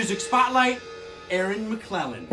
Music Spotlight, Erin McClelland.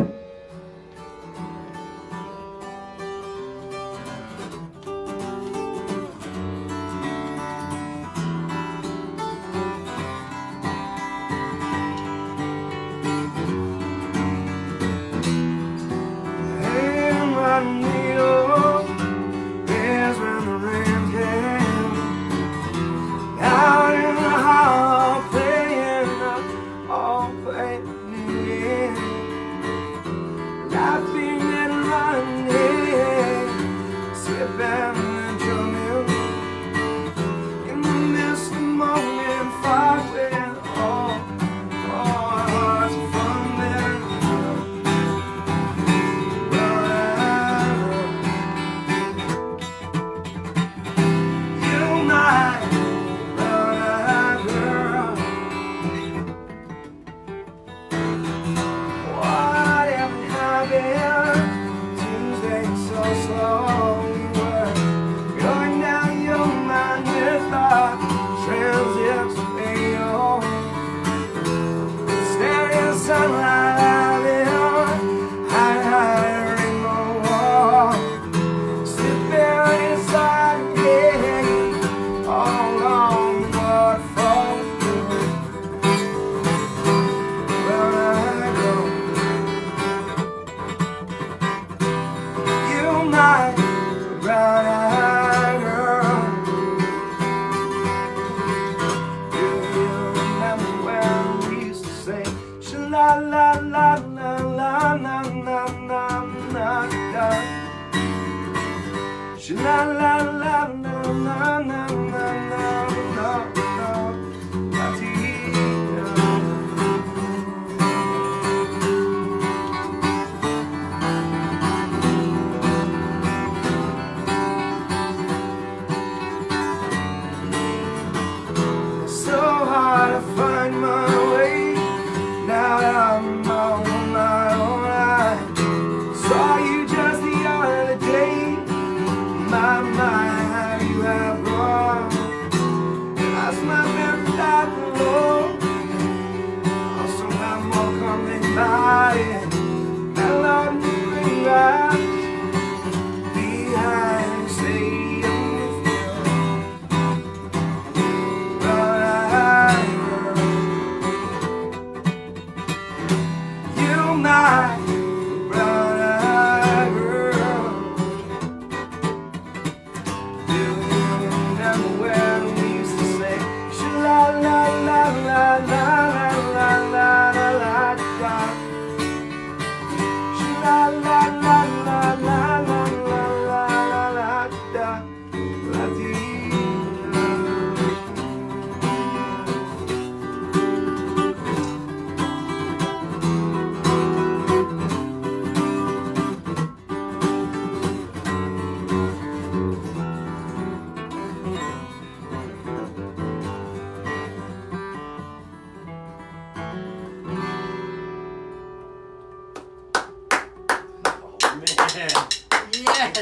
Yes!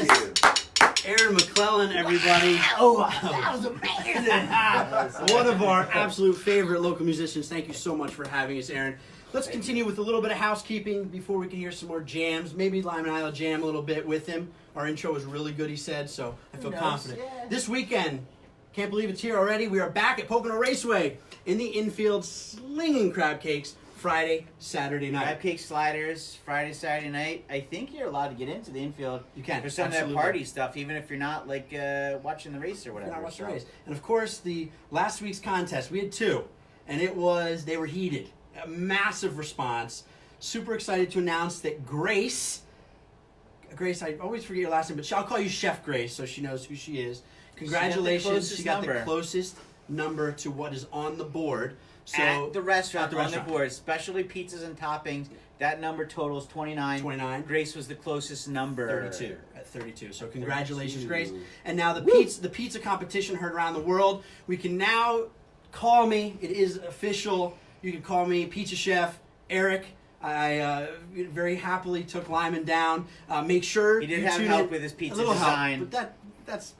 Erin McClelland, everybody. Oh, that was amazing! One of our absolute favorite local musicians. Thank you so much for having us, Erin. Let's continue with a little bit of housekeeping before we can hear some more jams. Maybe Lyman and I will jam a little bit with him. Our intro was really good, he said, so I feel confident. Yeah. This weekend, can't believe it's here already, we are back at Pocono Raceway in the infield slinging crab cakes. Friday, Saturday night. Crab cake sliders, Friday, Saturday night. I think you're allowed to get into the infield. You can. For some of that party stuff, even if you're not like watching the race or whatever. Not watching the race. And of course, the last week's contest, we had two. And they were heated. A massive response. Super excited to announce that Grace, I always forget your last name, but I'll call you Chef Grace so she knows who she is. Congratulations. She got the closest number to what is on the board. So at the restaurant, on the board, specialty pizzas and toppings, that number totals 29. 29. Grace was the closest number. 32. At 32. So congratulations, 32. Grace. And now the pizza competition heard around the world. We can now call me. It is official. You can call me Pizza Chef Eric. I very happily took Lyman down. Make sure he did have help with his pizza design. Help, but that's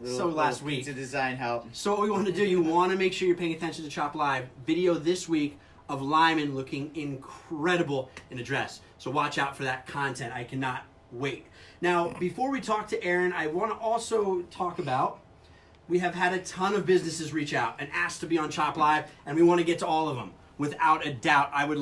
last week. Pizza design help. So what we want to do, you want to make sure you're paying attention to Chop Live. Video this week of Lyman looking incredible in a dress. So watch out for that content. I cannot wait. Now, before we talk to Erin, I want to also talk about, we have had a ton of businesses reach out and ask to be on Chop Live, and we want to get to all of them. Without a doubt, Lyman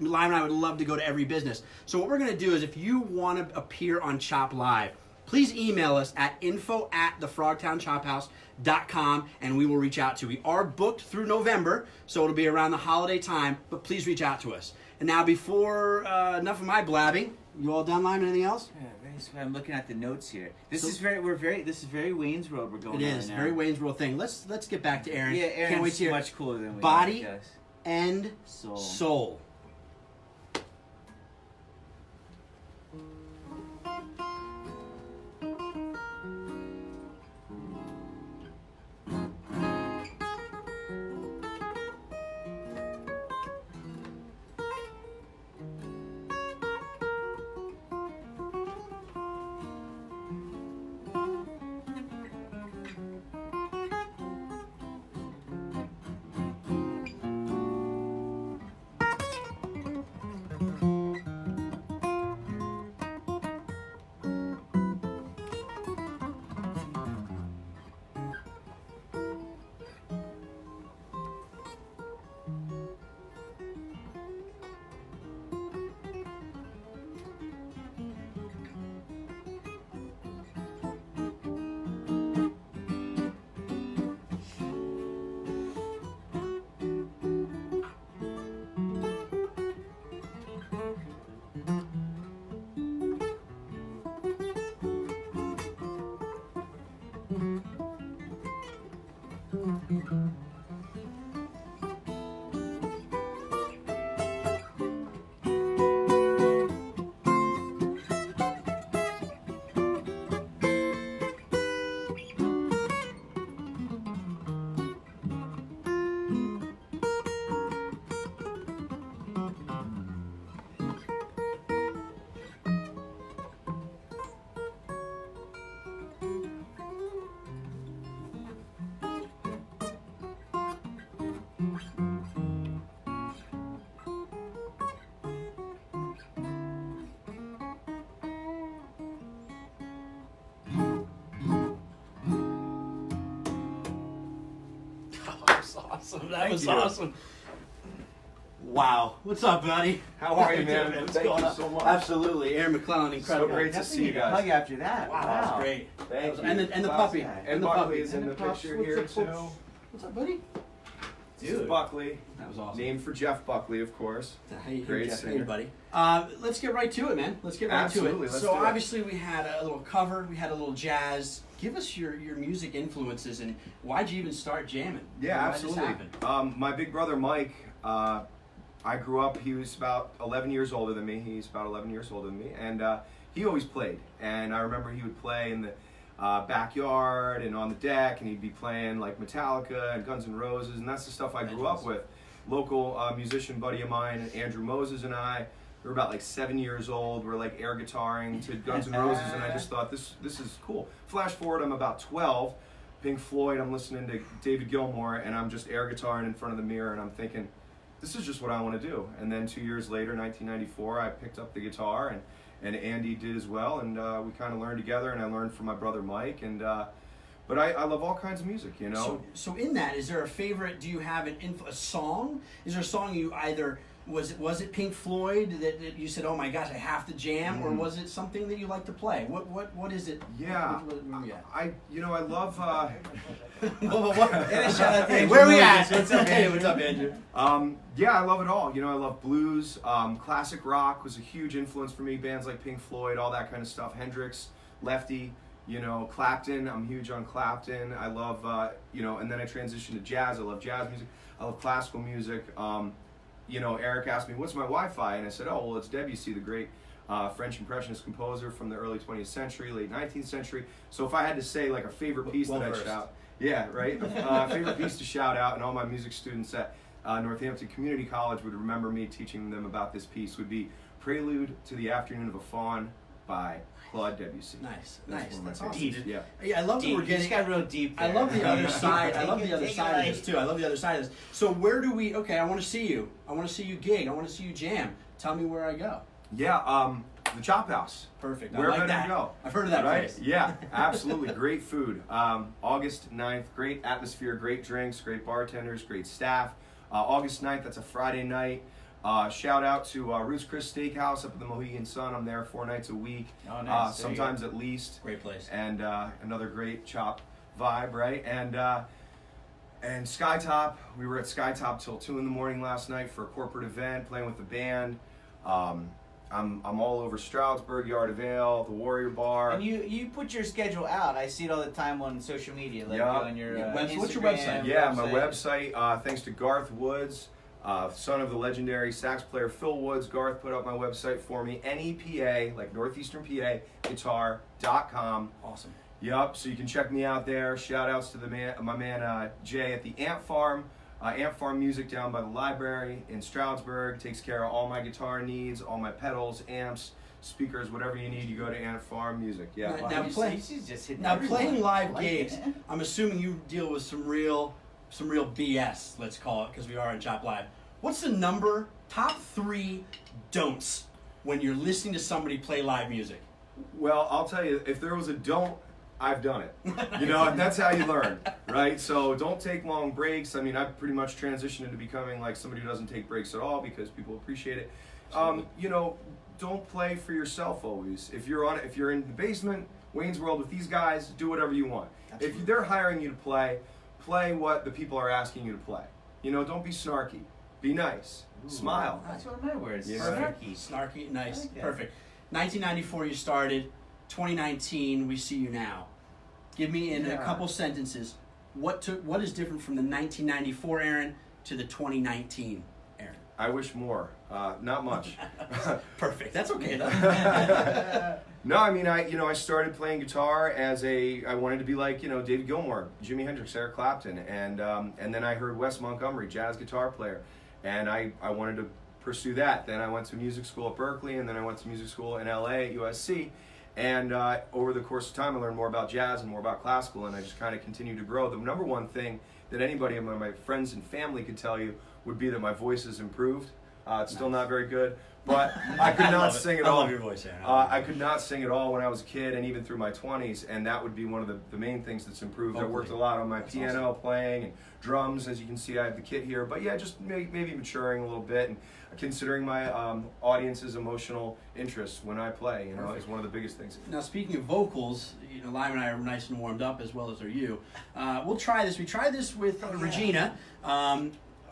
and I would love to go to every business. So what we're going to do is, if you want to appear on Chop Live, please email us at info@thefrogtownchophouse.com and we will reach out to you. We are booked through November, so it'll be around the holiday time, but please reach out to us. And now, before enough of my blabbing, you all done, Lyman? Anything else? Yeah, I'm looking at the notes here. This is very Wayne's World we're going on. It is now. very Wayne's World thing. Let's get back to Erin. Yeah, Erin's can't wait to hear much cooler than we Body are, guys. and soul. Awesome. That was awesome. Wow. What's up, buddy? How are you, man? What's Thank going you on? so much. Absolutely. Erin McClelland, incredible. So great to see you guys. Hug after that. Wow, that was great. Thank you. And the puppy. And the Buckley puppy. is in the pups. picture What's here up, too. folks? What's up, buddy? This is Buckley. That was awesome. Named for Jeff Buckley, of course. How you Great Jeff? singer. Hey, buddy. Let's get right to it, man. Let's get right Absolutely, to it. let's So do it. obviously we had a little cover, we had a little jazz. Give us your music influences and why'd you even start jamming? Yeah, Why did this absolutely. happen? My big brother Mike, I grew up, he was about 11 years older than me. He's about 11 years older than me. And he always played. And I remember he would play in the backyard and on the deck, and he'd be playing like Metallica and Guns N' Roses, and that's the stuff I grew up with. Local musician buddy of mine, Andrew Moses, and I, we were about like 7 years old. We're like air guitaring to Guns N' Roses, and I just thought this is cool. Flash forward, I'm about 12. Pink Floyd, I'm listening to David Gilmour, and I'm just air guitaring in front of the mirror, and I'm thinking, this is just what I want to do. And then 2 years later, 1994, I picked up the guitar, and Andy did as well, and we kind of learned together, and I learned from my brother Mike, and but I love all kinds of music, you know. So in that, is there a favorite? Do you have a song? Is there a song you either was it Pink Floyd that you said, oh my gosh, I have to jam, or was it something that you like to play? What is it? Yeah, I love. Hey, where are we at? What's up, Andrew? What's up, Andrew? Yeah, I love it all. You know, I love blues. Classic rock was a huge influence for me. Bands like Pink Floyd, all that kind of stuff. Hendrix, Lefty. You know, Clapton. I'm huge on Clapton. I love, and then I transitioned to jazz. I love jazz music. I love classical music. Eric asked me, what's my Wi-Fi? And I said, oh, well, it's Debussy, the great French Impressionist composer from the early 20th century, late 19th century. So if I had to say like a favorite piece that I'd shout, yeah, right? Favorite piece to shout out, and all my music students at Northampton Community College would remember me teaching them about this piece, would be Prelude to the Afternoon of a Faun by Claude Debussy. Nice. That's one of my That's favorites. awesome. Yeah. Yeah, I love that Deep. we're You getting. just got real deep there. I love the other side. I love Take the other it side of light. this too. I love the other side of this. So where do we? Okay, I want to see you. I want to see you gig. I want to see you jam. Tell me where I go. Yeah, the Chop House. Perfect. Where I like better that. to go? I've heard of that Right? place. Yeah, absolutely. Great food. August 9th, great atmosphere, great drinks, great bartenders, great staff. August 9th, that's a Friday night. Shout out to Ruth's Chris Steakhouse up at the Mohegan Sun. I'm there 4 nights a week, Oh, nice. sometimes at least. Great place. And another great chop vibe, right? And Skytop, we were at Skytop till 2 in the morning last night for a corporate event, playing with the band. I'm all over Stroudsburg, Yard of Ale, the Warrior Bar. And you put your schedule out. I see it all the time on social media, like Yeah. on your What's your Instagram, website? Yeah, my website, thanks to Garth Woods, son of the legendary sax player Phil Woods. Garth put up my website for me, NEPA, like Northeastern PA, guitar.com. Awesome. Yup, so you can check me out there. Shout outs to my man Jay at the Ant Farm. Ant Farm Music down by the library in Stroudsburg takes care of all my guitar needs, all my pedals, amps, speakers, whatever you need. You go to Ant Farm Music. Yeah. Now, Now, play- she's just hitting Now everyone. playing live I like gigs, it. I'm assuming you deal with some real BS. Let's call it, because we are in Chop Live. What's the top 3 don'ts when you're listening to somebody play live music? Well, I'll tell you, if there was a don't, I've done it. You know, and that's how you learn, right? So don't take long breaks. I mean, I've pretty much transitioned into becoming like somebody who doesn't take breaks at all because people appreciate it. You know, don't play for yourself always. If you're in the basement, Wayne's World with these guys, do whatever you want. Absolutely. If they're hiring you to play what the people are asking you to play. You know, don't be snarky. Be nice. Ooh, Smile. That's one of my words. Yeah. Snarky. Snarky, nice, I like that. perfect. 1994 you started. 2019 we see you now. Give me in a Yeah. couple sentences what is different from the 1994 Erin to the 2019 Erin. I wish more. Not much. Perfect. That's okay though. No, I mean, I started playing guitar I wanted to be like, David Gilmour, Jimi Hendrix, Eric Clapton, and then I heard Wes Montgomery, jazz guitar player, and I wanted to pursue that. Then I went to music school at Berkeley, and then I went to music school in LA at USC, and over the course of time I learned more about jazz and more about classical, and I just kind of continued to grow. The number one thing that anybody among my friends and family could tell you would be that my voice has improved. It's still not very good, but I could not sing at all. I love your voice, Erin. I could not sing at all when I was a kid and even through my 20s, and that would be one of the main things that's improved. I worked a lot on my piano playing and drums. As you can see, I have the kit here, but yeah, just maybe maturing a little bit and considering my audience's emotional interest when I play, is one of the biggest things. Now, speaking of vocals, Lime and I are nice and warmed up, as well as are you. We'll try this. We tried this with Regina.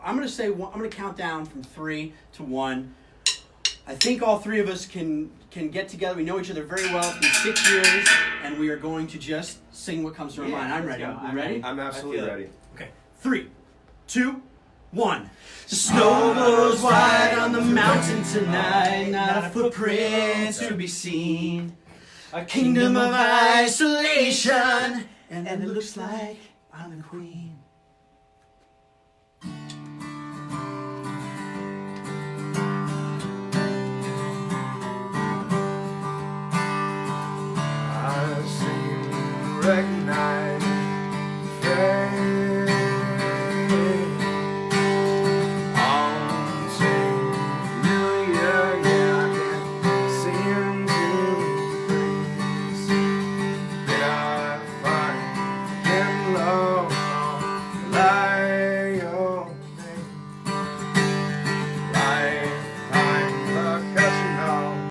I'm going to count down from 3 to 1. I think all 3 of us can get together. We know each other very well. It's been 6 years, and we are going to just sing what comes to our mind. I'm ready. You ready? I'm absolutely ready. Okay. 3, 2, 1. The snow blows white on the mountain tonight, not a footprint to be seen. A kingdom of isolation, and it looks like I'm the queen. I seem to recognize